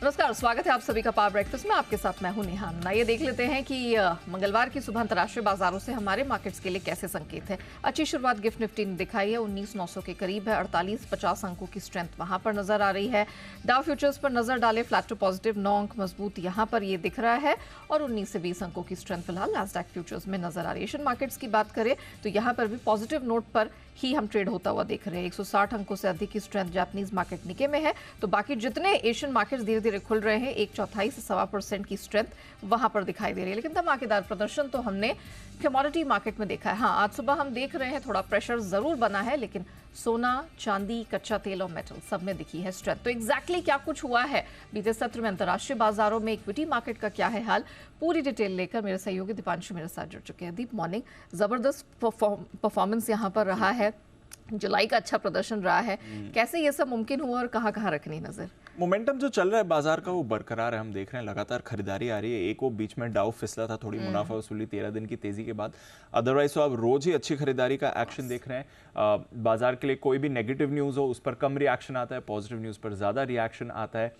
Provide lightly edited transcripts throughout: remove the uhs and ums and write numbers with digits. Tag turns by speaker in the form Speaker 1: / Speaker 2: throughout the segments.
Speaker 1: नमस्कार, स्वागत है आप सभी का पावर ब्रेकफास्ट में। आपके साथ मैं हूं नेहा। आइए देख लेते हैं कि मंगलवार की सुबह अंतर्राष्ट्रीय बाजारों से हमारे मार्केट्स के लिए कैसे संकेत है। अच्छी शुरुआत गिफ्ट निफ्टी ने दिखाई है, 19,900 के करीब है। 48-50 अंकों की स्ट्रेंथ वहां पर नजर आ रही है। डाउ फ्यूचर्स पर नजर डाले, फ्लैट टू पॉजिटिव, 9 अंक मजबूत यहां पर ये दिख रहा है और 19 से 20 अंकों की स्ट्रेंथ फिलहाल नैस्डैक फ्यूचर्स में नजर आ रही है। एशियन मार्केट्स की बात करें तो यहाँ पर भी पॉजिटिव नोट पर ही हम ट्रेड होता हुआ देख रहे हैं। 160 अंकों से अधिक की स्ट्रेंथ जापानीज मार्केट निके में है, तो बाकी जितने एशियन मार्केट्स धीरे धीरे खुल रहे हैं 1/4 से 1.25% की स्ट्रेंथ वहां पर दिखाई दे रही है। लेकिन धमाकेदार प्रदर्शन तो हमने कमोडिटी मार्केट में देखा है। हाँ, आज सुबह हम देख रहे हैं थोड़ा प्रेशर जरूर बना है, लेकिन सोना, चांदी, कच्चा तेल और मेटल सब में दिखी है स्ट्रेंथ। तो एग्जैक्टली क्या कुछ हुआ है बीते सत्र में अंतर्राष्ट्रीय बाजारों में, इक्विटी मार्केट का क्या है हाल, पूरी डिटेल लेकर मेरे सहयोगी दीपांशु मेरे साथ जुड़ चुके हैं। दीप, मॉर्निंग। जबरदस्त परफॉर्मेंस यहाँ पर रहा है, जुलाई का अच्छा प्रदर्शन रहा है। कैसे ये सब मुमकिन हुआ और कहाँ रखनी नजर?
Speaker 2: मोमेंटम जो चल रहा है बाजार का वो बरकरार है। हम देख रहे हैं लगातार खरीदारी आ रही है। एक वो बीच में डाउ फिसला था, थोड़ी मुनाफा वसूली 13 दिन की तेजी के बाद। अदरवाइज तो आप रोज ही अच्छी खरीदारी का एक्शन देख रहे हैं। बाजार के लिए कोई भी नेगेटिव न्यूज़ हो उस पर कम रिएक्शन आता है, पॉजिटिव न्यूज़ पर ज़्यादा रिएक्शन आता है।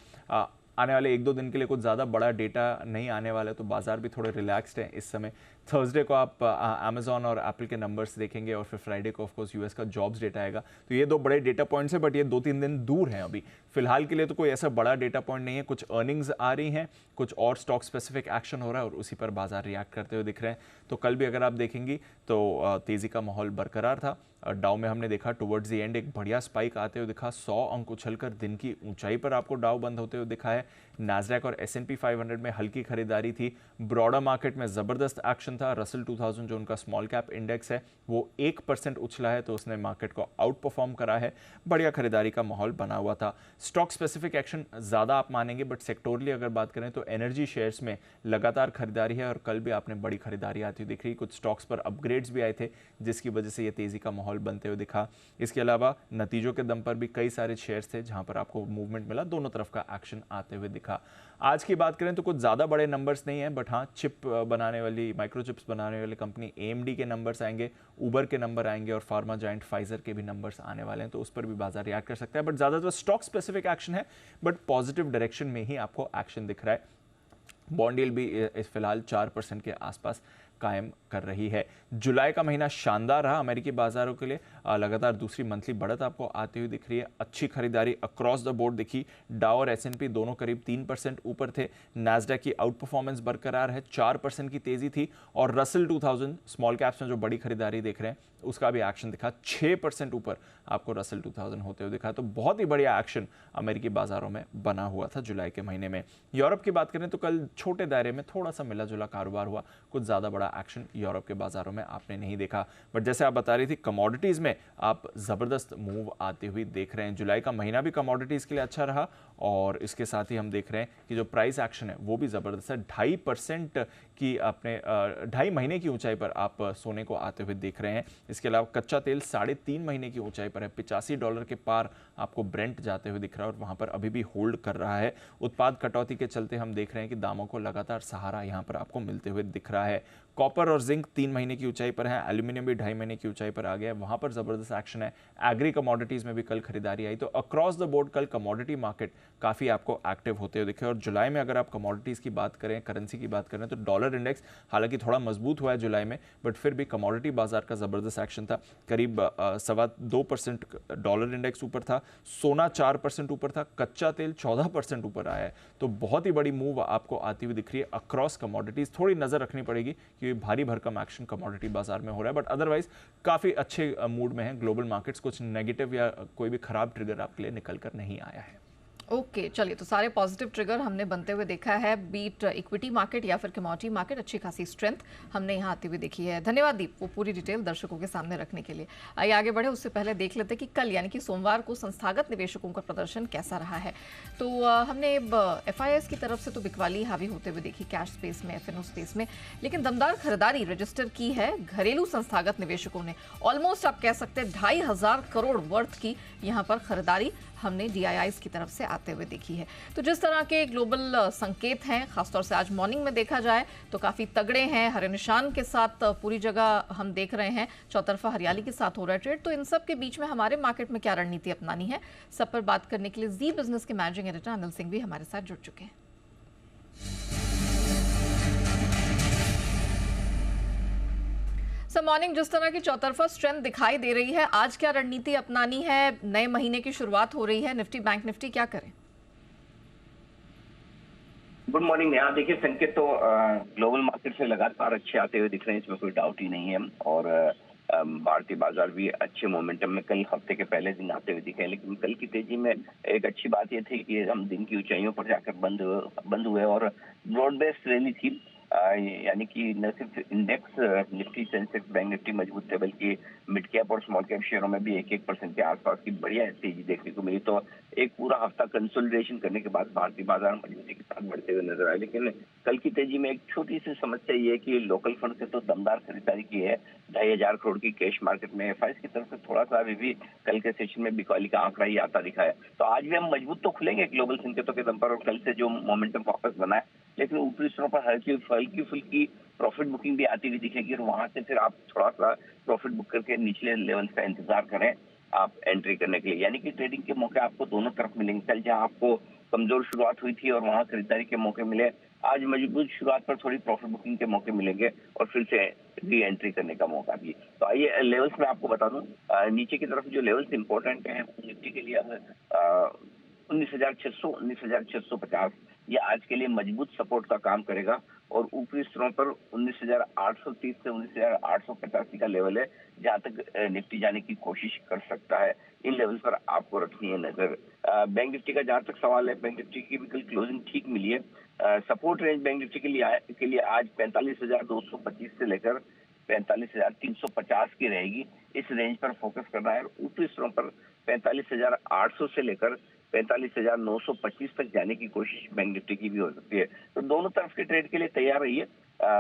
Speaker 2: आने वाले 1-2 दिन के लिए कुछ ज़्यादा बड़ा डेटा नहीं आने वाला है, तो बाजार भी थोड़े रिलैक्स्ड है इस समय। थर्सडे को आप अमेजॉन और एप्पल के नंबर्स देखेंगे और फिर फ्राइडे को ऑफकोर्स यूएस का जॉब्स डेटा आएगा। तो ये 2 बड़े डेटा पॉइंट्स हैं, बट ये 2-3 दिन दूर हैं अभी। फिलहाल के लिए तो कोई ऐसा बड़ा डेटा पॉइंट नहीं है। कुछ अर्निंग्स आ रही हैं, कुछ और स्टॉक स्पेसिफिक एक्शन हो रहा है और उसी पर बाजार रिएक्ट करते हुए दिख रहे हैं। तो कल भी अगर आप देखेंगी तो तेज़ी का माहौल बरकरार था। डाउ में हमने देखा टुवर्ड्स द एंड एक बढ़िया स्पाइक आते हुए दिखा, 100 अंक उछलकर दिन की ऊंचाई पर आपको डाउ बंद होते हुए दिखा है। नैस्डैक और S&P 500 में हल्की खरीदारी थी। ब्रॉडर मार्केट में ज़बरदस्त एक्शन था। रसल 2000 जो उनका स्मॉल कैप इंडेक्स है वो 1% उछला है, तो उसने मार्केट को आउट परफॉर्म करा है। बढ़िया खरीदारी का माहौल बना हुआ था। स्टॉक स्पेसिफिक एक्शन ज़्यादा आप मानेंगे, बट सेक्टोरली अगर बात करें तो एनर्जी शेयर्स में लगातार खरीदारी है और कल भी आपने बड़ी खरीदारी आती हुई दिख रही। कुछ स्टॉक्स पर अपग्रेड्स भी आए थे जिसकी वजह से ये तेज़ी का माहौल बनते हुए दिखा। इसके अलावा नतीजों के दम पर भी कई सारे शेयर्स थे जहां पर आपको मूवमेंट मिला, दोनों तरफ का एक्शन आते हुए दिखा। आज की बात करें तो कुछ ज़्यादा बड़े नंबर्स नहीं है, बट हाँ, चिप बनाने वाली, माइक्रोचिप्स बनाने वाली कंपनी AMD के नंबर्स आएंगे, उबर के नंबर आएंगे और फार्मा जायंट फाइजर के भी नंबर्स आने वाले हैं, तो उस पर भी बाजार रिएक्ट कर सकता है। बट ज़्यादातर स्टॉक स्पेसिफिक एक्शन है, बट पॉजिटिव डायरेक्शन में ही आपको एक्शन दिख रहा है। बॉन्ड यील्ड भी फिलहाल 4% के आसपास कायम कर रही है। जुलाई का महीना शानदार रहा अमेरिकी बाजारों के लिए। लगातार दूसरी मंथली बढ़त आपको आती हुई दिख रही है। अच्छी खरीदारी अक्रॉस द बोर्ड दिखी। डाउ और S&P दोनों करीब 3% ऊपर थे। नैस्डैक की आउट परफॉर्मेंस बरकरार है, 4% की तेजी थी और रसल 2000 स्मॉल कैप्स में जो बड़ी खरीदारी देख रहे हैं उसका भी एक्शन दिखा। 6% ऊपर आपको रसल 2000 होते हुए दिखा। तो बहुत ही बढ़िया एक्शन अमेरिकी बाजारों में बना हुआ था जुलाई के महीने में। यूरोप की बात करें तो कल छोटे दायरे में थोड़ा सा मिला जुला कारोबार हुआ। कुछ ज़्यादा बड़ा एक्शन यूरोप के बाजारों में आपने नहीं देखा। बट जैसे आप बता रही थी, कमोडिटीज़ में आप ज़बरदस्त मूव आती हुई देख रहे हैं। जुलाई का महीना भी कमोडिटीज़ के लिए अच्छा रहा और इसके साथ ही हम देख रहे हैं कि जो प्राइस एक्शन है वो भी ज़बरदस्त है। 2.5% की आपने 2.5 महीने की ऊंचाई पर आप सोने को आते हुए देख रहे हैं। इसके अलावा कच्चा तेल 3.5 महीने की ऊंचाई पर है। $85 के पार आपको ब्रेंट जाते हुए दिख रहा है और वहां पर अभी भी होल्ड कर रहा है। उत्पाद कटौती के चलते हम देख रहे हैं कि दामों को लगातार सहारा यहां पर आपको मिलते हुए दिख रहा है। कॉपर और जिंक 3 महीने की ऊंचाई पर है। एल्यूमिनियम भी 2.5 महीने की ऊंचाई पर आ गया है, वहां पर जबरदस्त एक्शन है। एग्री कमोडिटीज में भी कल खरीदारी आई। तो अक्रॉस द बोर्ड कल कमोडिटी मार्केट काफी आपको एक्टिव होते हुए दिखे। और जुलाई में अगर आप कमोडिटीज की बात करें, करेंसी की बात करें, तो डॉलर इंडेक्स हालांकि थोड़ा मजबूत हुआ है जुलाई में, बट फिर भी कमोडिटी बाजार का जबरदस्त एक्शन था। करीब 2.25% डॉलर इंडेक्स ऊपर था। सोना 4% ऊपर था। कच्चा तेल 14% ऊपर आया है। तो बहुत ही बड़ी मूव आपको आती हुई दिख रही है अक्रॉस कमोडिटीज। थोड़ी नजर रखनी पड़ेगी कि भारी भरकम एक्शन कमोडिटी बाजार में हो रहा है, बट अदरवाइज काफी अच्छे मूड में है ग्लोबल मार्केट्स। कुछ नेगेटिव या कोई भी खराब ट्रिगर आपके लिए निकल कर नहीं आया है।
Speaker 1: ओके, चलिए, तो सारे पॉजिटिव ट्रिगर हमने बनते हुए देखा है। बीट इक्विटी मार्केट या फिर कमोडिटी मार्केट, अच्छी खासी स्ट्रेंथ हमने यहाँ आती हुई देखी है। धन्यवाद दीप, वो पूरी डिटेल दर्शकों के सामने रखने के लिए। आइए आगे बढ़े, उससे पहले देख लेते हैं कि कल यानी कि सोमवार को संस्थागत निवेशकों का प्रदर्शन कैसा रहा है। तो हमने FIS की तरफ से तो बिकवाली हावी होते हुए देखी कैश स्पेस में, FNO स्पेस में, लेकिन दमदार खरीदारी रजिस्टर की है घरेलू संस्थागत निवेशकों ने। ऑलमोस्ट आप कह सकते हैं 2,500 करोड़ वर्थ की यहाँ पर खरीदारी हमने DIIs की तरफ से आते हुए देखी है। तो जिस तरह के ग्लोबल संकेत हैं, खासतौर से आज मॉर्निंग में देखा जाए तो काफ़ी तगड़े हैं, हरे निशान के साथ पूरी जगह हम देख रहे हैं, चौतरफा हरियाली के साथ हो रहा है ट्रेड। तो इन सब के बीच में हमारे मार्केट में क्या रणनीति अपनानी है, सब पर बात करने के लिए जी बिजनेस के मैनेजिंग एडिटर अनिल सिंह भी हमारे साथ जुड़ चुके हैं। सर मॉर्निंग, जिस तरह की चौतरफा स्ट्रेंथ दिखाई दे रही है, आज क्या रणनीति अपनानी है? नए महीने की शुरुआत हो रही है, निफ्टी बैंक निफ्टी क्या करें?
Speaker 3: Good morning Neha. देखिए, संकेत तो ग्लोबल मार्केट से लगातार अच्छे आते हुए दिख रहे हैं, इसमें कोई डाउट ही नहीं है। और भारतीय बाजार भी अच्छे मोमेंटम में कल हफ्ते के पहले दिन आते हुए दिखे हैं। लेकिन कल की तेजी में एक अच्छी बात ये थी कि हम दिन की ऊंचाइयों पर जाकर बंद हुए और ब्रॉड बेस्ड रैली थी। यानी कि न सिर्फ index Nifty, Sensex, bank Nifty मजबूत थे, बल्कि मिड कैप और स्मॉल कैप शेयरों में भी 1-1% के आसपास की बढ़िया तेजी देखने को मिली। तो एक पूरा हफ्ता कंसोलिडेशन करने के बाद भारतीय बाजार मजबूती के साथ बढ़ते हुए नजर आए। लेकिन कल की तेजी में एक छोटी सी समस्या ये है कि लोकल फंड से तो दमदार खरीदारी की है, 2,500 करोड़ की कैश मार्केट में। FIs की तरफ से थोड़ा सा अभी भी कल के सेशन में बिकॉली का आंकड़ा ही आता दिखा है। तो आज भी हम मजबूत तो खुलेंगे ग्लोबल संकेतों के दम पर, और कल से जो मोमेंटम वापस बना है, लेकिन ऊपरी स्तरों पर हल्की फुल्की प्रॉफिट बुकिंग भी आती हुई दिखेगी। और वहां से फिर आप थोड़ा सा प्रॉफिट बुक करके निचले लेवल का इंतजार करें आप एंट्री करने के लिए। यानी कि ट्रेडिंग के मौके आपको दोनों तरफ मिलेंगे। कल जहां आपको कमजोर शुरुआत हुई थी और वहां खरीदारी के मौके मिले, आज मजबूत शुरुआत पर थोड़ी प्रॉफिट बुकिंग के मौके मिलेंगे और फिर से री एंट्री करने का मौका भी। तो आइए लेवल्स में आपको बता दूं, नीचे की तरफ जो लेवल्स इंपॉर्टेंट है निफ्टी के लिए 19,600, 19,650 ये आज के लिए मजबूत सपोर्ट का काम करेगा। और ऊपरी स्तरों पर 19,830 से 19,885 का लेवल है, जहां तक निफ्टी जाने की कोशिश कर सकता है। इन लेवल पर आपको रखनी है नजर। बैंक निफ्टी का जहां तक सवाल है, बैंक निफ्टी की भी कल क्लोजिंग ठीक मिली है। सपोर्ट रेंज बैंक निफ्टी के लिए आज 45,225 से लेकर 45,350 की रहेगी। इस रेंज पर फोकस करना है। ऊपरी स्तरों पर 45,800 से लेकर 45,925 तक जाने की कोशिश बैंक निफ्टी की भी हो सकती है। तो दोनों तरफ के ट्रेड के लिए तैयार रहिए।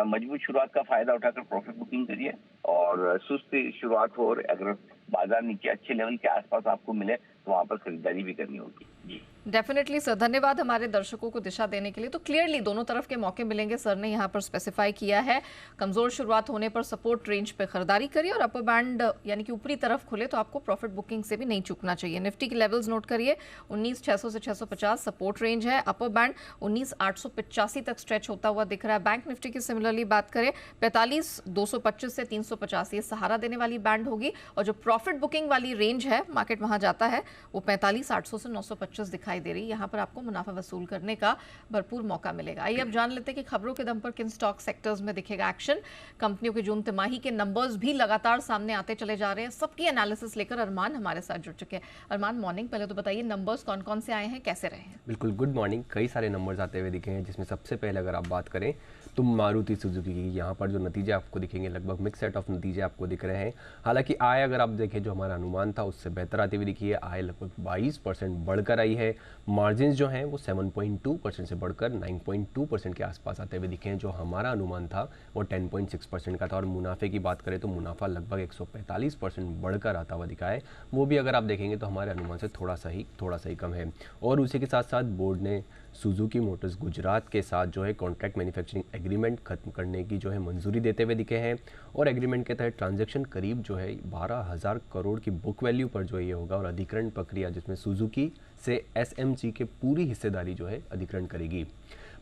Speaker 3: मजबूत शुरुआत का फायदा उठाकर प्रॉफिट बुकिंग करिए, और सुस्त शुरुआत हो और अगर बाजार नीचे अच्छे लेवल के आसपास आपको मिले तो वहां पर खरीदारी भी करनी होगी। जी
Speaker 1: डेफिनेटली सर, धन्यवाद हमारे दर्शकों को दिशा देने के लिए। तो क्लियरली दोनों तरफ के मौके मिलेंगे, सर ने यहाँ पर स्पेसिफाई किया है। कमजोर शुरुआत होने पर सपोर्ट रेंज पे खरीदारी करिए, और अपर बैंड यानी कि ऊपरी तरफ खुले तो आपको प्रॉफिट बुकिंग से भी नहीं चूकना चाहिए। निफ्टी के लेवल्स नोट करिए, 19,600 से 650 सपोर्ट रेंज है, अपर बैंड 19,885 तक स्ट्रेच होता हुआ दिख रहा है। बैंक निफ्टी की सिमिलरली बात करें, 45,225 से 350 ये सहारा देने वाली बैंड होगी, और जो प्रॉफिट बुकिंग वाली रेंज है मार्केट वहां जाता है वो 45,800 से 925 दिखाई दे रही है। यहाँ पर आपको मुनाफा वसूल करने का भरपूर मौका मिलेगा। आइए अब जान लेते हैं कि खबरों के दम पर किन स्टॉक सेक्टर्स में दिखेगा एक्शन। कंपनियों के जून तिमाही के नंबर्स भी लगातार सामने आते चले जा रहे हैं। सबकी एनालिसिस लेकर अरमान हमारे साथ जुड़ चुके हैं। अरमान मॉर्निंग, पहले तो बताइए नंबर्स कौन कौन से आए हैं, कैसे रहे हैं?
Speaker 4: बिल्कुल, गुड मॉर्निंग। कई सारे नंबर्स आते हुए दिखे हैं, जिसमें सबसे पहले अगर आप बात करें तो मारुति सुजुकी की, यहाँ पर जो नतीजे आपको दिखेंगे लगभग मिक्स सेट ऑफ नतीजे आपको दिख रहे हैं। हालांकि आय अगर आप देखें जो हमारा अनुमान था उससे बेहतर आती हुई दिखी है। आय लगभग 22% बढ़कर आई है। मार्जिन जो हैं वो 7.2% से बढ़कर 9.2% के आसपास आते हुए दिखे हैं। जो हमारा अनुमान था वो 10.6% का था। और मुनाफे की बात करें तो मुनाफा लगभग 145% बढ़कर आता हुआ दिखा है। वो भी अगर आप देखेंगे तो हमारे अनुमान से थोड़ा सा ही कम है। और उसी के साथ साथ बोर्ड ने सुजुकी मोटर्स गुजरात के साथ जो है कॉन्ट्रैक्ट मैन्युफैक्चरिंग एग्रीमेंट खत्म करने की जो है मंजूरी देते हुए दिखे हैं। और एग्रीमेंट के तहत ट्रांजैक्शन करीब जो है 12,000 करोड़ की बुक वैल्यू पर जो ये होगा। और अधिग्रहण प्रक्रिया जिसमें सुजुकी से SMG के पूरी हिस्सेदारी जो है अधिग्रहण करेगी।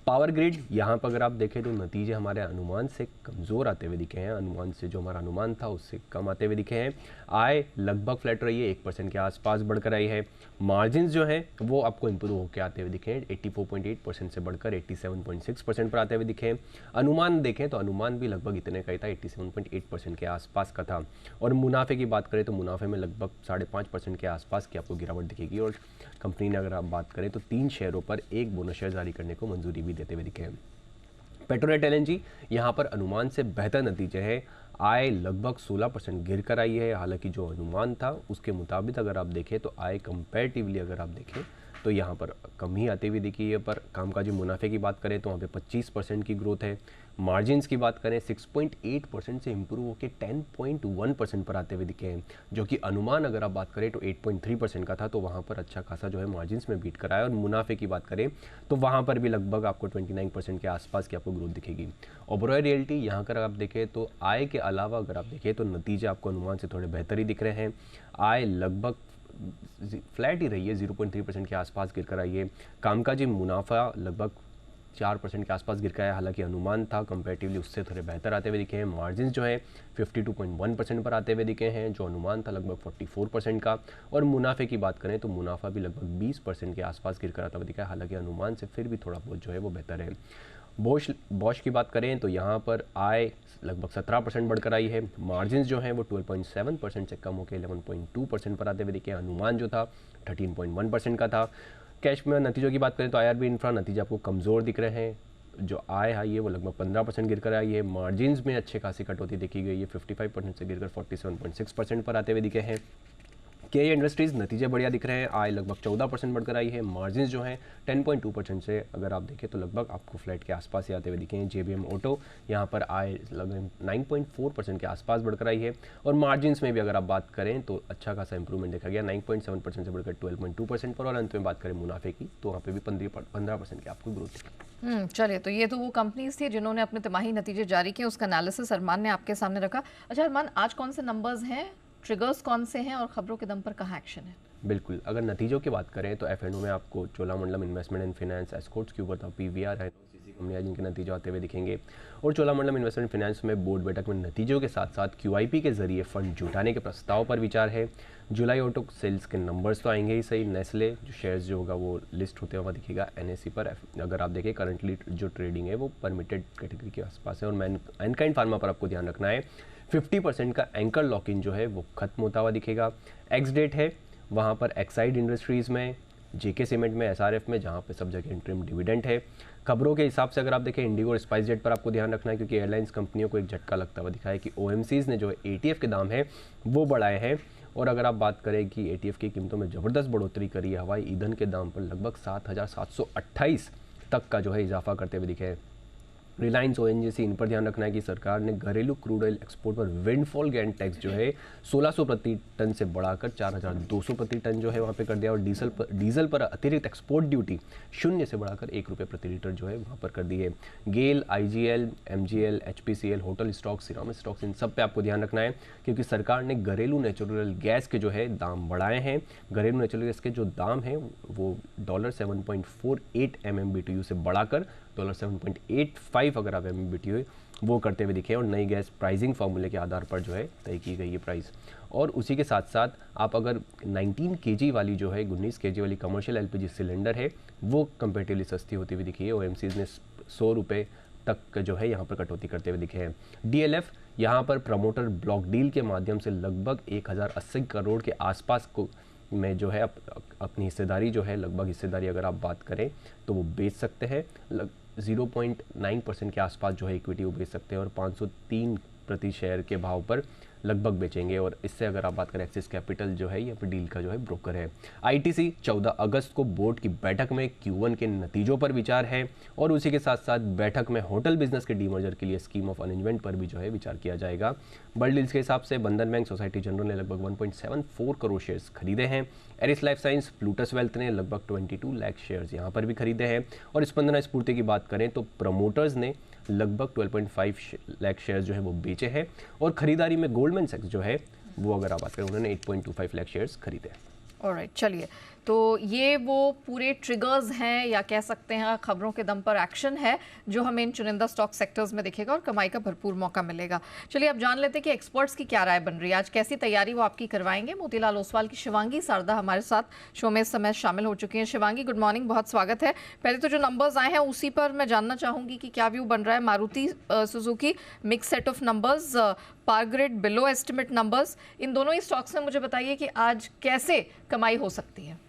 Speaker 4: पावर ग्रिड, यहाँ पर अगर आप देखें तो नतीजे हमारे अनुमान से कमज़ोर आते हुए दिखे हैं। अनुमान से जो हमारा अनुमान था उससे कम आते हुए दिखे हैं। आय लगभग फ्लैट रही है, 1% के आसपास बढ़कर आई है। मार्जिन जो है वो आपको इम्प्रूव होकर आते हुए दिखे हैं, 84.8% से बढ़कर 87.6% पर आते हुए दिखे हैं। अनुमान देखें तो अनुमान भी लगभग इतने का ही था, 87.8% के आसपास का था। और मुनाफे की बात करें तो मुनाफे में लगभग 5.5% के आसपास की आपको गिरावट दिखेगी। और कंपनी ने अगर आप बात करें तो 3 शेयरों पर 1 बोनस शेयर जारी करने को मंजूरी भी देते हुए दिखे हैं। पेट्रोनेट LNG, यहाँ पर अनुमान से बेहतर नतीजे हैं। आय लगभग 16% गिर कर आई है। हालांकि जो अनुमान था उसके मुताबिक अगर आप देखें तो आय कंपैरेटिवली अगर आप देखें तो यहाँ पर कम ही आते हुए दिखी है। पर कामकाजी मुनाफे की बात करें तो वहाँ पे 25% की ग्रोथ है। मार्जिन्स की बात करें 6.8% से इंप्रूव होकर 10.1% पर आते हुए दिखे हैं, जो कि अनुमान अगर आप बात करें तो 8.3% का था, तो वहाँ पर अच्छा खासा जो है मार्जिन्स में बीट कराया। और मुनाफे की बात करें तो वहाँ पर भी लगभग आपको 29% के आसपास की आपको ग्रोथ दिखेगी। ओबरॉय रियल्टी यहाँ कर आप देखें तो आय के अलावा अगर आप देखें तो नतीजे आपको अनुमान से थोड़े बेहतर ही दिख रहे हैं। आय लगभग फ्लैट ही रही है, 0.3% के आसपास गिर कर आई है। कामकाजी मुनाफा लगभग 4% के आसपास गिर का है, हालांकि अनुमान था कंपैरेटिवली उससे थोड़े बेहतर आते हुए दिखे हैं। मार्जिन जो है 52.1% पर आते हुए दिखे हैं, जो अनुमान था लगभग 44% का। और मुनाफे की बात करें तो मुनाफा भी लगभग 20% के आसपास गिर कर आता हुआ दिखा है, हालांकि अनुमान से फिर भी थोड़ा बहुत जो है वो बेहतर है। बॉश की बात करें तो यहाँ पर आय लगभग 17% बढ़कर आई है। मार्जिन जो हैं वो 12.7% से कम होकर 11.2% पर आते हुए दिखे। अनुमान जो था 13.1% का था। कैश में नतीजों की बात करें तो IRB इंफ्रा नतीजे आपको कमज़ोर दिख रहे हैं। जो आय है वो लगभग 15% गिर कर आई है। मार्जिन्स में अच्छे खासी कटौती देखी गई है, 55% से गिरकर 47.6% पर आते हुए दिखे हैं। KE इंडस्ट्रीज़ नतीजे बढ़िया दिख रहे हैं, आय लगभग 14% बढ़कर आई है। मार्जिन जो हैं 10.2% से अगर आप देखें तो लगभग आपको फ्लैट के आसपास ही आते हुए दिखे हैं। JBM ऑटो यहाँ पर आय लगभग 9.4% के आसपास बढ़कर आई है। और मार्जिन में भी अगर आप बात करें तो अच्छा खासा इंप्रूवमेंट देखा गया, 9.7% से बढ़कर 12.2% पर। और अंत में बात करें मुनाफे की तो वहाँ पर भी 15% की आपको ग्रोथ दिखी।
Speaker 1: चलिए, तो ये तो वो कंपनीज थी जिन्होंने अपने तिमाही नतीजे जारी किए, उसका एनालिसिस अरमान ने आपके सामने रखा। अच्छा अरमान, आज कौन से नंबर्स हैं, ट्रिगर्स कौन से हैं और खबरों के दम पर कहाँ एक्शन है?
Speaker 4: बिल्कुल, अगर नतीजों की बात करें तो F&O में आपको Cholamandalam investment and finance, Escorts के ऊपर था PVR है, कंपनियां जिनके नतीजे आते हुए दिखेंगे। और चोलामंडलम इन्वेस्टमेंट फाइनेंस में बोर्ड बैठक में नतीजों के साथ साथ QIP के जरिए फंड जुटाने के प्रस्ताव पर विचार है। जुलाई ऑटो सेल्स के नंबर्स तो आएंगे ही सही। नेस्ले जो शेयर्स जो होगा वो लिस्ट होते हुआ दिखेगा NSE पर। अगर आप देखें करंटली जो ट्रेडिंग है वो परमिटेड कैटेगरी के आसपास है। और मैनकाइंड फार्मा पर आपको ध्यान रखना है, 50% का एंकर लॉक इन जो है वो खत्म होता हुआ दिखेगा। एक्स डेट है वहाँ पर एक्साइड इंडस्ट्रीज़ में, JK सीमेंट में, SRF में, जहाँ पे सब जगह इंटरिम डिविडेंड है। खबरों के हिसाब से अगर आप देखें इंडिगो और स्पाइस जेट पर आपको ध्यान रखना है, क्योंकि एयरलाइंस कंपनियों को एक झटका लगता हुआ दिखा है कि OMCs ने जो ETF के दाम है वो बढ़ाए हैं। और अगर आप बात करें कि ETF की कीमतों में ज़बरदस्त बढ़ोतरी करी है, हवाई ईंधन के दाम पर लगभग 7,728 तक का जो है इजाफा करते हुए दिखे हैं। रिलायंस ONGC इन पर ध्यान रखना है कि सरकार ने घरेलू क्रूड ऑयल एक्सपोर्ट पर विंडफॉल गेन टैक्स जो है 1600 प्रति टन से बढ़ाकर 4200 प्रति टन जो है वहाँ पे कर दिया। और डीजल पर अतिरिक्त एक्सपोर्ट ड्यूटी 0 से बढ़ाकर 1 रुपये प्रति लीटर जो है वहाँ पर कर दी है। GAIL, IGL, MGL, HPCL, hotel stocks, ceramic stocks, इन सब पे आपको ध्यान रखना है, क्योंकि सरकार ने घरेलू नेचुरल गैस के जो है दाम बढ़ाए हैं। घरेलू नेचुरल गैस के जो दाम हैं वो $7.48 MMBTU से बढ़ाकर $7.85 अगर आप MMBTU वो करते हुए दिखे। और नई गैस प्राइसिंग फार्मूले के आधार पर जो है तय की गई है प्राइस। और उसी के साथ साथ आप अगर 19 kg वाली जो है 19 kg वाली कमर्शियल LPG सिलेंडर है वो कंपेरेटिवली सस्ती होती हुई दिखी है। OMCs ने 100 रुपये तक जो है यहाँ पर कटौती करते हुए दिखे हैं। DLF यहाँ पर प्रमोटर ब्लॉक डील के माध्यम से लगभग 1080 करोड़ के आसपास को में जो है अपनी हिस्सेदारी जो है, लगभग हिस्सेदारी अगर आप बात करें तो वो बेच सकते हैं। 0.9% के आसपास जो है इक्विटी वो बेच सकते हैं। और 503 प्रति शेयर के भाव पर लगभग बेचेंगे। और इससे अगर आप बात करें एक्सिस कैपिटल जो है यहाँ पर डील का जो है ब्रोकर है। ITC 14 अगस्त को बोर्ड की बैठक में Q1 के नतीजों पर विचार है। और उसी के साथ साथ बैठक में होटल बिजनेस के डीमर्जर के लिए स्कीम ऑफ अरेंजमेंट पर भी जो है विचार किया जाएगा। बल्ड डील्स के हिसाब से बंधन बैंक सोसाइटी जनरल ने लगभग 1.74 करोड़ शेयर्स खरीदे हैं। Eris Life Science, Plutus Wealth ने लगभग 22 लाख शेयर्स यहाँ पर भी खरीदे हैं। और स्पंदना स्फूर्ति की बात करें तो प्रमोटर्स ने लगभग 12.5 लाख शेयर्स जो है वो बेचे हैं। और खरीदारी में गोल्डमैन सैक्स जो है वो अगर आप बात करें उन्होंने 8.25 लाख शेयर्स खरीदे।
Speaker 1: ऑलराइट, चलिए, तो ये वो पूरे ट्रिगर्स हैं या कह सकते हैं खबरों के दम पर एक्शन है जो हमें इन चुनिंदा स्टॉक सेक्टर्स में दिखेगा और कमाई का भरपूर मौका मिलेगा। चलिए अब जान लेते हैं कि एक्सपर्ट्स की क्या राय बन रही है, आज कैसी तैयारी वो आपकी करवाएंगे। मोतीलाल ओसवाल की शिवांगी सारदा हमारे साथ शो में इस समय शामिल हो चुकी हैं। शिवांगी, गुड मॉर्निंग, बहुत स्वागत है। पहले तो जो नंबर्स आए हैं उसी पर मैं जानना चाहूँगी कि क्या व्यू बन रहा है। Maruti Suzuki mix set of numbers, power grid below estimate numbers, इन दोनों ही स्टॉक्स में मुझे बताइए कि आज कैसे कमाई हो सकती है।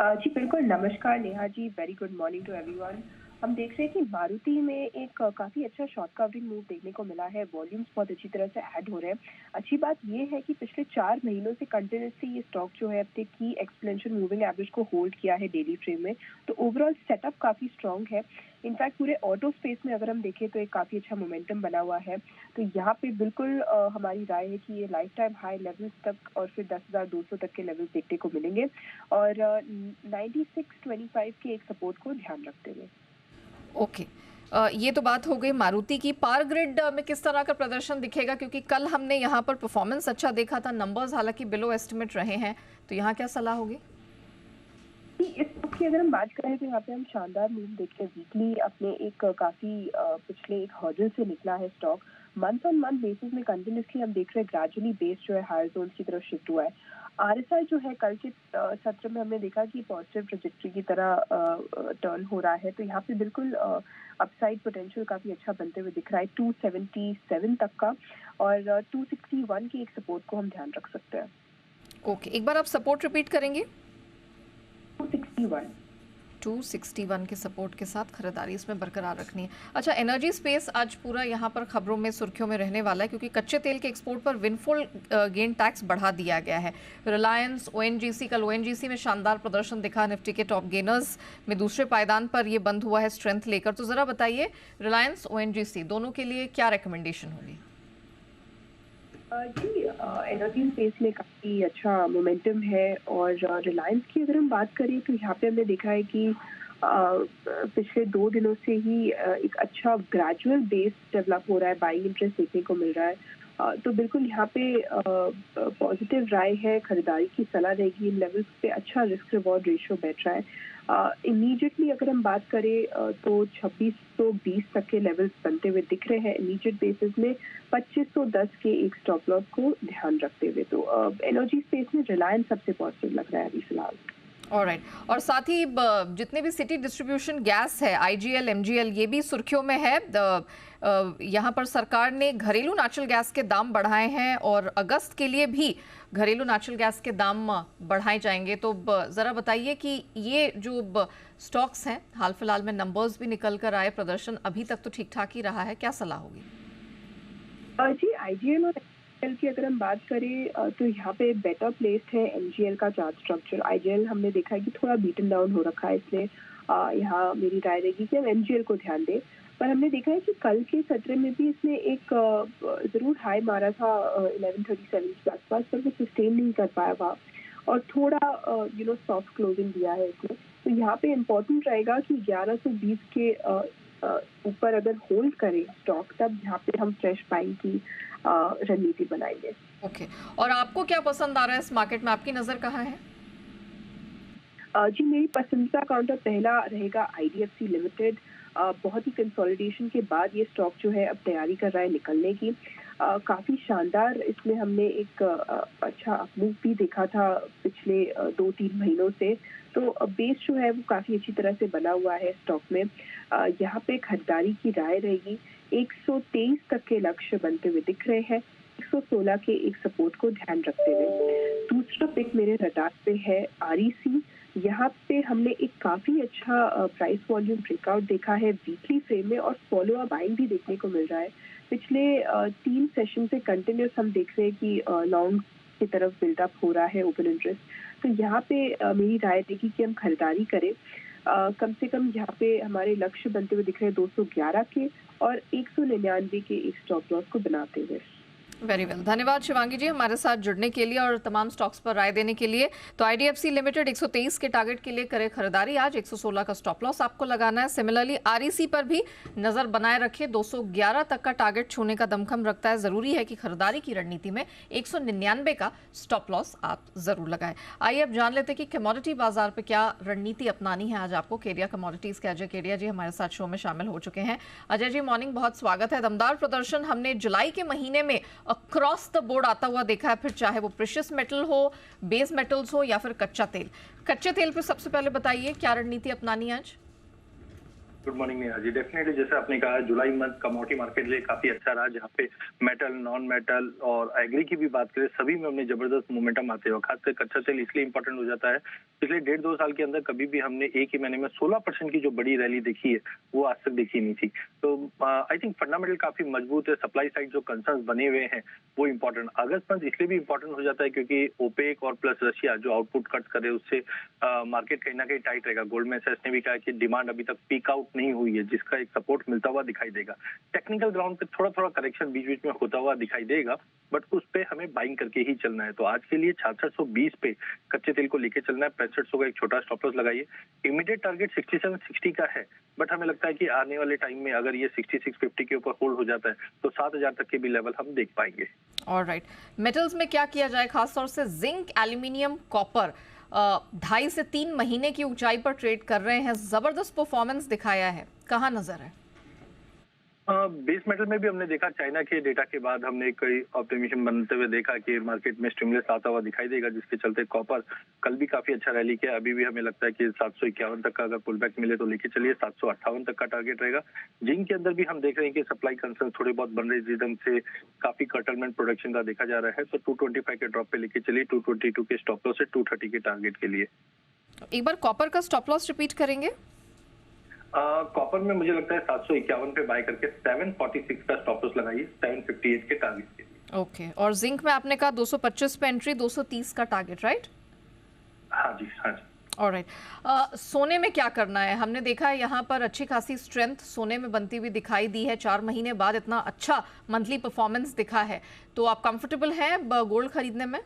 Speaker 5: जी बिल्कुल, नमस्कार Neha ji, very good morning to everyone. हम देख रहे हैं कि मारुति में एक काफ़ी अच्छा शॉर्ट कवरिंग मूव देखने को मिला है। वॉल्यूम्स बहुत अच्छी तरह से ऐड हो रहे हैं। अच्छी बात ये है कि पिछले 4 महीनों से कंटिन्यूसली ये स्टॉक जो है अपने की एक्सपोनेंशियल मूविंग एवरेज को होल्ड किया है डेली फ्रेम में। तो ओवरऑल सेटअप काफ़ी स्ट्रॉन्ग है। इनफैक्ट पूरे ऑटो स्पेस में अगर हम देखें तो एक काफ़ी अच्छा मोमेंटम बना हुआ है। तो यहाँ पे बिल्कुल हमारी राय है कि ये लाइफ टाइम हाई लेवल्स तक और फिर 10,200 तक के लेवल्स देखने को मिलेंगे और 9625 के एक सपोर्ट को ध्यान रखते हुए।
Speaker 1: ओके, ये तो बात हो गई मारुति की। पावर ग्रिड में किस तरह का प्रदर्शन दिखेगा, क्योंकि कल हमने यहाँ पर परफॉर्मेंस अच्छा देखा था, नंबर्स हालांकि बिलो एस्टिमेट रहे हैं, तो यहाँ क्या सलाह होगी?
Speaker 5: इस वक्त की अगर हम बात करें तो यहाँ पे हम शानदार मूव देखें। वीकली अपने एक काफी पिछले एक हर्डल से निकला है stock. Month on month basis में कंटिन्यूसली हम देख रहे हैं ग्रेजुअली बेस जो है हायर जोन की तरफ शिफ्ट हुआ है। आरएसआई जो है कल के सत्र में हमने देखा कि पॉजिटिव ट्रेजेक्टरी की तरह टर्न हो रहा है। तो यहाँ पे बिल्कुल अपसाइड पोटेंशियल काफी अच्छा बनते हुए दिख रहा है 277 तक का, और 261 के एक सपोर्ट को हम ध्यान रख सकते हैं।
Speaker 1: ओके, एक बार आप सपोर्ट रिपीट करेंगे?
Speaker 5: 261
Speaker 1: के सपोर्ट के साथ खरीदारी इसमें बरकरार रखनी है। अच्छा, एनर्जी स्पेस आज पूरा यहाँ पर खबरों में सुर्खियों में रहने वाला है, क्योंकि कच्चे तेल के एक्सपोर्ट पर विंडफॉल गेन टैक्स बढ़ा दिया गया है। रिलायंस, ओएनजीसी, कल ओएनजीसी में शानदार प्रदर्शन दिखा, निफ्टी के टॉप गेनर्स में दूसरे पायदान पर ये बंद हुआ है स्ट्रेंथ लेकर। तो जरा बताइए, रिलायंस, ओएनजीसी दोनों के लिए क्या रिकमेंडेशन होगी?
Speaker 5: जी, एनर्जी स्पेस में काफ़ी अच्छा मोमेंटम है, और रिलायंस की अगर हम बात करें तो यहाँ पे हमने देखा है कि पिछले 2 दिनों से ही एक अच्छा ग्रेजुअल बेस डेवलप हो रहा है, बाइंग इंटरेस्ट देखने को मिल रहा है। तो बिल्कुल यहाँ पे पॉजिटिव राय है, खरीदारी की सलाह रहेगी। इन लेवल्स पे अच्छा रिस्क रिवॉर्ड रेशियो बैठ रहा है। इमीडिएटली अगर हम बात करें तो 2620 तक के लेवल्स बनते हुए दिख रहे हैं इमीडिएट बेसिस में, 2510 के एक स्टॉप लॉस को ध्यान रखते हुए। तो एनर्जी स्पेस में रिलायंस सबसे पॉजिटिव लग रहा है अभी फिलहाल।
Speaker 1: ऑलराइट, और साथ ही जितने भी सिटी डिस्ट्रीब्यूशन गैस है, आईजीएल, एमजीएल, ये भी सुर्खियों में है। यहाँ पर सरकार ने घरेलू नेचुरल गैस के दाम बढ़ाए हैं और अगस्त के लिए भी घरेलू नेचुरल गैस के दाम बढ़ाए जाएंगे। तो ज़रा बताइए कि ये जो स्टॉक्स हैं, हाल फिलहाल में नंबर्स भी निकल कर आए, प्रदर्शन अभी तक तो ठीक ठाक ही रहा है, क्या सलाह होगी?
Speaker 5: जी, आईजीएल और एमजीएल की अगर हम बात करें तो यहाँ पे बेटर प्लेस्ड है एमजीएल का चार्ट स्ट्रक्चर। आईजीएल हमने देखा है कि थोड़ा बीटन डाउन हो रखा है, इसलिए यहाँ मेरी राय रहेगी कि हम एमजीएल को ध्यान दें। पर हमने देखा है कि कल के सत्र में भी इसने एक ज़रूर हाई मारा था 1137 के आसपास, पर वो सस्टेन नहीं कर पाया वहाँ, और थोड़ा सॉफ्ट क्लोजिंग दिया है इसने। तो यहाँ पे इम्पोर्टेंट रहेगा कि 1120 के ऊपर अगर होल्ड करें स्टॉक, तब यहाँ पे हम फ्रेश बाइंग की रणनीति बनाएंगे।
Speaker 1: ओके, और आपको क्या पसंद आ रहा है इस मार्केट में? आपकी नज़र कहाँ है?
Speaker 5: जी, मेरी पसंदीदा काउंटर पहला रहेगा आईडीएफसी लिमिटेड। बहुत ही कंसोलिडेशन के बाद ये स्टॉक जो है अब तैयारी कर रहा है निकलने की। काफ़ी शानदार इसमें हमने एक अच्छा अपमूव भी देखा था पिछले 2-3 महीनों से। तो बेस जो है वो काफ़ी अच्छी तरह से बना हुआ है स्टॉक में। यहाँ पे खरीदारी की राय रहेगी। 123 तक के लक्ष्य बनते हुए दिख रहे हैं, 116 के एक सपोर्ट को ध्यान रखते हुए। दूसरा पिक मेरे रडार पे है आरईसी। यहाँ पे हमने एक काफ़ी अच्छा प्राइस वॉल्यूम ब्रेकआउट देखा है वीकली फ्रेम में, और फॉलो अप बाइंग भी देखने को मिल रहा है। पिछले 3 सेशन से कंटिन्यूस हम देख रहे हैं कि लॉन्ग की तरफ बिल्डअप हो रहा है ओपन इंटरेस्ट। तो यहाँ पे मेरी राय रहेगी कि हम खरीदारी करें। कम से कम यहाँ पे हमारे लक्ष्य बनते हुए दिख रहे हैं 211 के और 199 के एक स्टॉप लॉस को बनाते हुए।
Speaker 1: वेरी वेल, धन्यवाद शिवांगी जी हमारे साथ जुड़ने के लिए और तमाम स्टॉक्स पर राय देने के लिए। तो आईडीएफसी लिमिटेड 123 के टारगेट के लिए करे खरीदारी, आज 116 का स्टॉप लॉस आपको लगाना है। सिमिलरली आरईसी पर भी नजर बनाए रखिए, 211 तक का टारगेट छूने का दमखम रखता है। जरूरी है कि खरीदारी की रणनीति में 199 का स्टॉप लॉस आप जरूर लगाएं। आइए अब जान लेते हैं कि कमोडिटी बाजार पर क्या रणनीति अपनानी है आज आपको। केडिया कमोडिटीज के अजय केडिया जी हमारे साथ शो में शामिल हो चुके हैं। अजय जी, मॉर्निंग, बहुत स्वागत है। दमदार प्रदर्शन हमने जुलाई के महीने में अक्रॉस द बोर्ड आता हुआ देखा है, फिर चाहे वो प्रेशियस मेटल हो, बेस मेटल्स हो या फिर कच्चा तेल। कच्चे तेल पे सबसे पहले बताइए क्या रणनीति अपनानी आज?
Speaker 6: Good morning Neha ji. Definitely जैसे आपने कहा जुलाई मंथ कमोडिटी मार्केट लिए काफी अच्छा रहा, जहाँ पे मेटल, नॉन मेटल और एग्री की भी बात करें सभी में हमने जबरदस्त मोमेंटम आते हुए, खासकर कच्चा तेल इसलिए इंपॉर्टेंट हो जाता है, पिछले 1.5-2 साल के अंदर कभी भी हमने एक ही महीने में 16% की जो बड़ी रैली देखी है वो आज तक देखी नहीं थी। तो आई थिंक फंडामेंटल काफी मजबूत है। सप्लाई साइड जो कंसर्न बने हुए हैं वो इंपॉर्टेंट, अगस्त मंथ इसलिए भी इंपॉर्टेंट हो जाता है क्योंकि ओपेक और प्लस रशिया जो आउटपुट कट करे उससे मार्केट कहीं ना कहीं टाइट रहेगा। गोल्डमैन सैक्स ने भी कहा कि डिमांड अभी तक पीक आउट नहीं हुई है, जिसका एक सपोर्ट मिलता हुआ दिखाई देगा। टेक्निकल ग्राउंड पे थोड़ा थोड़ा करेक्शन बीच बीच में होता हुआ दिखाई देगा, बट उस पे हमें बाइंग करके ही चलना है। तो आज के लिए 6620 पे कच्चे तेल को लेके चलना है। 6500 का एक छोटा स्टॉप लॉस लगाइए। इमीडिएट टारगेट 6760 का है, बट हमें लगता है कि आने वाले टाइम में अगर ये 6650 के ऊपर होल्ड हो जाता है तो 7000 तक के भी लेवल हम देख पाएंगे।
Speaker 1: ऑलराइट, मेटल्स में क्या किया जाए? खासतौर से जिंक, एल्यूमिनियम, कॉपर 2.5 से 3 महीने की ऊंचाई पर ट्रेड कर रहे हैं, जबरदस्त परफॉर्मेंस दिखाया है, कहाँ नजर है?
Speaker 6: बेस मेटल में भी हमने देखा चाइना के डेटा के बाद हमने कई ऑप्टिमिज्म बनते हुए देखा कि मार्केट में स्टिमुलस आता हुआ दिखाई देगा, जिसके चलते कॉपर कल भी काफी अच्छा रैली किया। अभी भी हमें लगता है कि 751 तक का अगर पुल बैक मिले तो लेके चलिए, 758 तक का टारगेट रहेगा। जिंक के अंदर भी हम देख रहे हैं कि सप्लाई कंसर्न थोड़े बहुत बन रहे, जिस ढंग से काफी कर्टलमेंट प्रोडक्शन का देखा जा रहा है, तो 225 के ड्रॉप पे लेके चलिए, 222 के स्टॉप लॉस से 230 के टारगेट के लिए।
Speaker 1: एक बार कॉपर का स्टॉप लॉस रिपीट करेंगे?
Speaker 6: कॉपर में मुझे लगता है 751 पे बाय करके 746 का स्टॉप लॉस लगाइए, 758 के टारगेट के लिए।
Speaker 1: ओके, और जिंक में आपने कहा 225 पे एंट्री, 230 का टारगेट, राइट?
Speaker 6: हाँ जी, हाँ जी।
Speaker 1: ऑलराइट, सोने में क्या करना है? हमने देखा है यहाँ पर अच्छी खासी स्ट्रेंथ सोने में बनती हुई दिखाई दी है, 4 महीने बाद इतना अच्छा मंथली परफॉर्मेंस दिखा है, तो आप कंफर्टेबल हैं गोल्ड खरीदने में?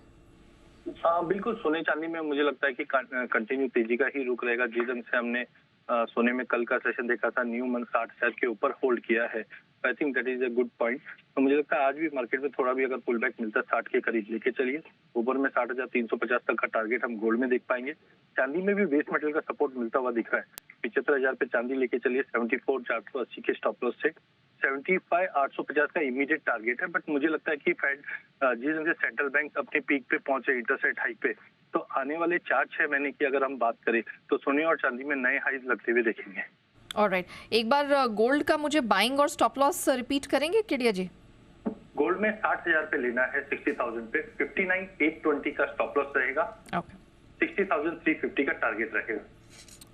Speaker 6: बिल्कुल, सोने चांदी में मुझे लगता है कि कंटिन्यू तेजी का ही रुख रहेगा। जिस ढंग से हमने सोने में कल का सेशन देखा था, न्यू मंथ 60,000 के ऊपर होल्ड किया है, I think that is a good point. तो मुझे लगता है आज भी मार्केट में थोड़ा भी अगर पुल बैक मिलता है 60 के करीब लेके चलिए, ऊपर में 60,350 तक का टारगेट हम गोल्ड में देख पाएंगे। चांदी में भी बेस मेटल का सपोर्ट मिलता हुआ दिख रहा है, 75,000 पे चांदी लेके चलिए, 74,480 के स्टॉप लॉस से 75,850 का इमीडिएट टारगेट है। बट मुझे लगता है कि फेड जिस ढंग से सेंट्रल बैंक अपने पीक पे पहुंचे इंटरेस्ट रेट हाइक पे, तो आने वाले 4-6 महीने की अगर हम बात करें तो सोने और चांदी में नए हाइज लगते हुए देखेंगे।
Speaker 1: ऑलराइट, एक बार गोल्ड का मुझे बाइंग और स्टॉप लॉस रिपीट करेंगे केडिया जी?
Speaker 6: गोल्ड में 60,000 पे लेना है, 60,000 पे 59,820 का स्टॉप लॉस रहेगा,
Speaker 1: ओके,
Speaker 6: 60,350 का टारगेट रहेगा।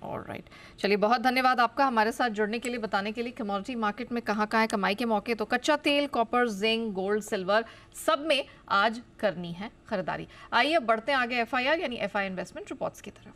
Speaker 1: ऑलराइट, चलिए बहुत धन्यवाद आपका हमारे साथ जुड़ने के लिए, बताने के लिए कमोडिटी मार्केट में कहाँ कहाँ है कमाई के मौके। तो कच्चा तेल, कॉपर, जिंक, गोल्ड, सिल्वर सब में आज करनी है खरीदारी। आइए बढ़ते हैं आगे FIR यानी FI इन्वेस्टमेंट रिपोर्ट्स की तरफ।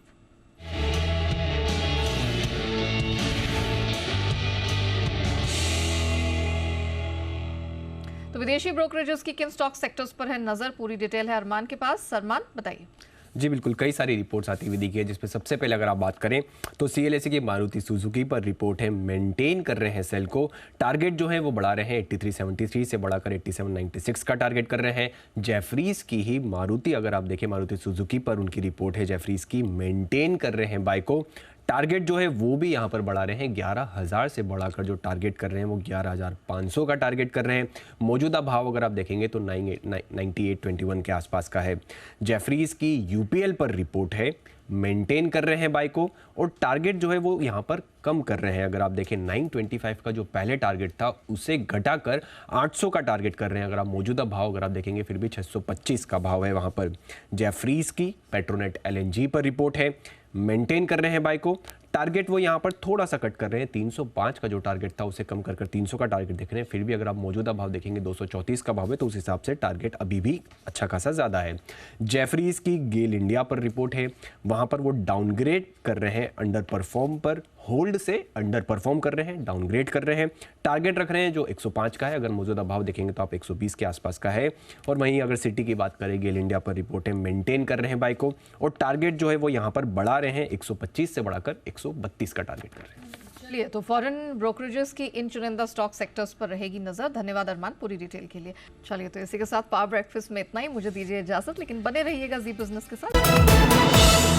Speaker 1: तो विदेशी ब्रोकरेजेस की किन स्टॉक सेक्टर्स पर है नजर, पूरी डिटेल है अरमान के पास। अरमान बताइए।
Speaker 4: जी बिल्कुल, कई सारी रिपोर्ट्स आती हुई दिखी है, जिसमें सबसे पहले अगर आप बात करें तो CLSA की मारुति सुजुकी पर रिपोर्ट है, मेंटेन कर रहे हैं सेल को, टारगेट जो है वो बढ़ा रहे हैं, 8373 से बढ़ाकर 8796 का टारगेट कर रहे हैं। जेफरीज की ही मारुति, अगर आप देखें मारुति सुजुकी पर उनकी रिपोर्ट है, जेफरीज की मेंटेन कर रहे हैं बाय को, टारगेट जो है वो भी यहाँ पर बढ़ा रहे हैं, 11,000 से बढ़ाकर जो टारगेट कर रहे हैं वो 11,500 का टारगेट कर रहे हैं। मौजूदा भाव अगर आप देखेंगे तो 9821 के आसपास का है। जेफरीज की UPL पर रिपोर्ट है, मेंटेन कर रहे हैं बाय को, और टारगेट जो है वो यहाँ पर कम कर रहे हैं। अगर आप देखें 925 का जो पहले टारगेट था उसे घटाकर 800 का टारगेट कर रहे हैं। अगर आप मौजूदा भाव अगर आप देखेंगे फिर भी 625 का भाव है वहाँ पर। जेफरीज की पेट्रोनेट LNG पर रिपोर्ट है, मेंटेन कर रहे हैं बाय को, टारगेट वो यहाँ पर थोड़ा सा कट कर रहे हैं, 305 का जो टारगेट था उसे कम कर 300 का टारगेट देख रहे हैं। फिर भी अगर आप मौजूदा भाव देखेंगे 234 का भाव है, तो उस हिसाब से टारगेट अभी भी अच्छा खासा ज़्यादा है। जेफरीज की गेल इंडिया पर रिपोर्ट है, वहाँ पर वो डाउनग्रेड कर रहे हैं, अंडर परफॉर्म पर होल्ड से अंडर परफॉर्म कर रहे हैं, डाउनग्रेड कर रहे हैं, टारगेट रख रहे हैं जो 105 का है, अगर मौजूदा भाव देखेंगे तो आप 120 के आसपास का है। और वहीं अगर सिटी की बात करें, गेल इंडिया पर रिपोर्ट है, मेंटेन कर रहे हैं बाय को, और टारगेट जो है वो यहाँ पर बढ़ा रहे हैं, 125 से बढ़ाकर 132 का टारगेट कर रहे हैं।
Speaker 1: चलिए, तो फॉरेन ब्रोकरेजेस की इन चुनिंदा स्टॉक सेक्टर्स पर रहेगी नजर। धन्यवाद अरमान पूरी डिटेल के लिए। चलिए, तो इसी के साथ पावर ब्रेकफास्ट में इतना ही, मुझे दीजिए इजाजत, लेकिन बने रहिएगा जी बिजनेस के साथ।